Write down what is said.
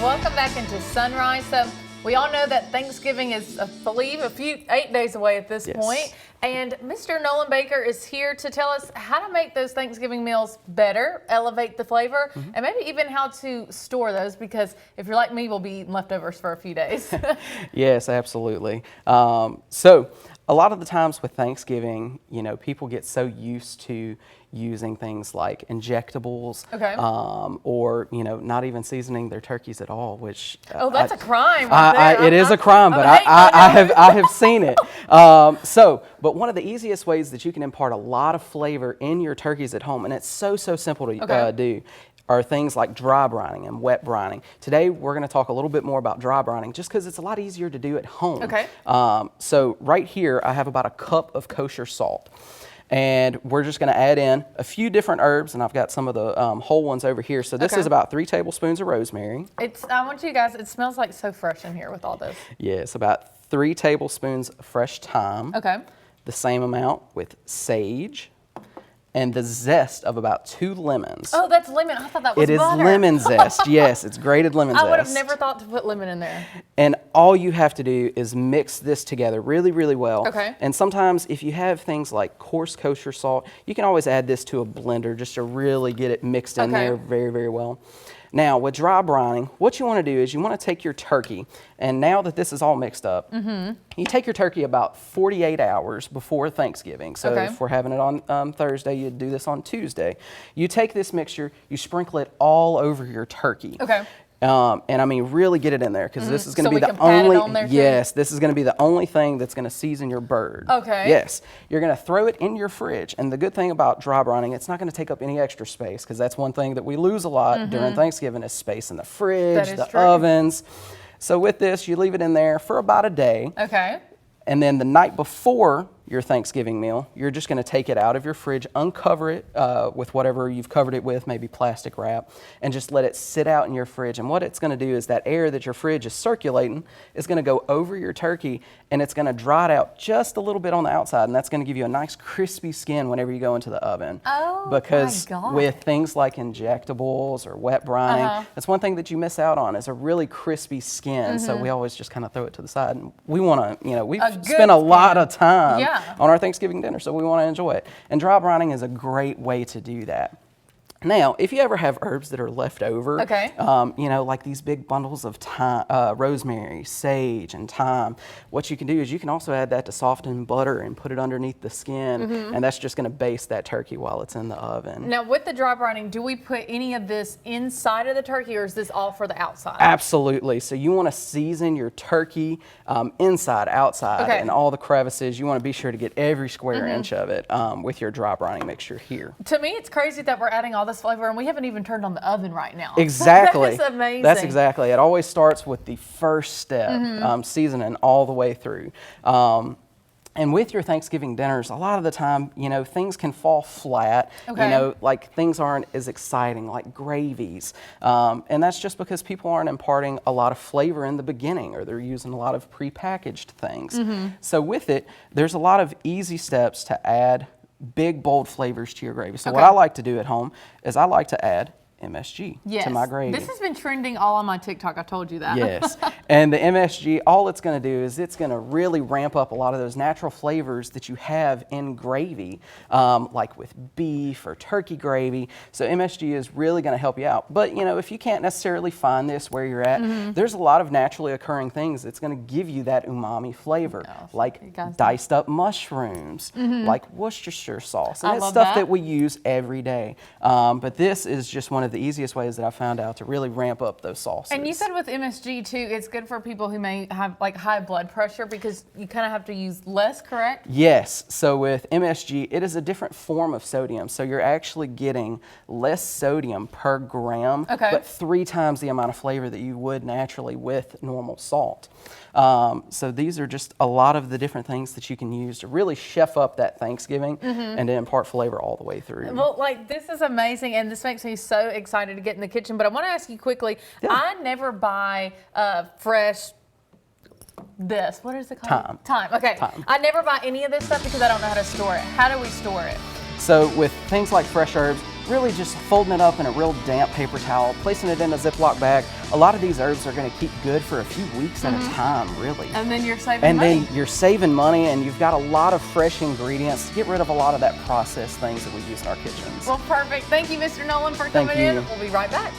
Welcome back into Sunrise. So we all know that Thanksgiving is, I believe, 8 days away at this point. And Mr. Nolan Baker is here to tell us how to make those Thanksgiving meals better, elevate the flavor, and maybe even how to store those, because if you're like me, we'll be eating leftovers for a few days. Yes, absolutely. So a lot of the times with Thanksgiving, you know, people get so used to using things like injectables, or, you know, not even seasoning their turkeys at all, which that's a crime right there. It is a crime, but I have seen it. But one of the easiest ways that you can impart a lot of flavor in your turkeys at home, and it's so simple to do, are things like dry brining and wet brining. Today we're going to talk a little bit more about dry brining, just because it's a lot easier to do at home. So right here I have about a cup of kosher salt. And we're just going to add in a few different herbs, and I've got some of the whole ones over here. So this is about 3 tablespoons of rosemary. I want you guys, it smells like so fresh in here with all this. Yes, about 3 tablespoons of fresh thyme. The same amount with sage. And the zest of about 2 lemons. Oh, that's lemon. I thought that was butter. It is lemon zest. Yes, it's grated lemon zest. I would have never thought to put lemon in there. And all you have to do is mix this together really well. And sometimes if you have things like coarse kosher salt, you can always add this to a blender just to really get it mixed in there very well. Now, with dry brining, what you want to do is you want to take your turkey, and now that this is all mixed up, you take your turkey about 48 hours before Thanksgiving. So if we're having it on Thursday, you do this on Tuesday. You take this mixture, you sprinkle it all over your turkey. And I mean, really get it in there, because this is going to be the only, this is going to be the only thing that's going to season your bird. Yes, you're going to throw it in your fridge. And the good thing about dry brining, it's not going to take up any extra space, because that's one thing that we lose a lot during Thanksgiving is space in the fridge, the ovens. So with this, you leave it in there for about a day. And then the night before your Thanksgiving meal, you're just going to take it out of your fridge, uncover it with whatever you've covered it with, maybe plastic wrap, and just let it sit out in your fridge. And what it's going to do is that air that your fridge is circulating is going to go over your turkey, and it's going to dry it out just a little bit on the outside, and that's going to give you a nice crispy skin whenever you go into the oven. Because with things like injectables or wet brining, that's one thing that you miss out on, is a really crispy skin. So we always just kind of throw it to the side, and we want to, you know, we've spent a lot of time on our Thanksgiving dinner, so we want to enjoy it. And dry brining is a great way to do that. Now, if you ever have herbs that are left over, you know, like these big bundles of thyme, rosemary, sage, and thyme, what you can do is you can also add that to soften butter and put it underneath the skin, and that's just going to baste that turkey while it's in the oven. Now, with the dry brining, do we put any of this inside of the turkey, or is this all for the outside? Absolutely. So you want to season your turkey inside, outside, and all the crevices. You want to be sure to get every square inch of it with your dry brining mixture here. To me, it's crazy that we're adding all this flavor, and we haven't even turned on the oven right now. Exactly. That is amazing. That's exactly. It always starts with the first step, seasoning all the way through. And with your Thanksgiving dinners, a lot of the time, you know, things can fall flat. You know, like things aren't as exciting, like gravies. And that's just because people aren't imparting a lot of flavor in the beginning, or they're using a lot of prepackaged things. So with it, there's a lot of easy steps to add big, bold flavors to your gravy. So what I like to do at home is I like to add MSG to my gravy. This has been trending all on my TikTok. I told you that. Yes. And the MSG, all it's going to do is it's going to really ramp up a lot of those natural flavors that you have in gravy, like with beef or turkey gravy. So MSG is really going to help you out. But, you know, if you can't necessarily find this where you're at, there's a lot of naturally occurring things that's going to give you that umami flavor, like diced up mushrooms, like Worcestershire sauce. And it's stuff that we use every day. But this is just one of the easiest ways that I found out to really ramp up those sauces. And you said with MSG too, it's good for people who may have like high blood pressure, because you kind of have to use less, correct? Yes. So with MSG, it is a different form of sodium. So you're actually getting less sodium per gram, but 3 times the amount of flavor that you would naturally with normal salt. So these are just a lot of the different things that you can use to really chef up that Thanksgiving and to impart flavor all the way through. Well, like, this is amazing, and this makes me so excited to get in the kitchen. But I want to ask you quickly, I never buy fresh what is it called? Thyme. Okay. I never buy any of this stuff because I don't know how to store it. How do we store it? So with things like fresh herbs, really just folding it up in a real damp paper towel, placing it in a Ziploc bag. A lot of these herbs are going to keep good for a few weeks at a time, really. And then you're saving money. And then you're saving money, and you've got a lot of fresh ingredients to get rid of a lot of that processed things that we use in our kitchens. Well, perfect. Thank you, Mr. Nolan, for coming in. We'll be right back.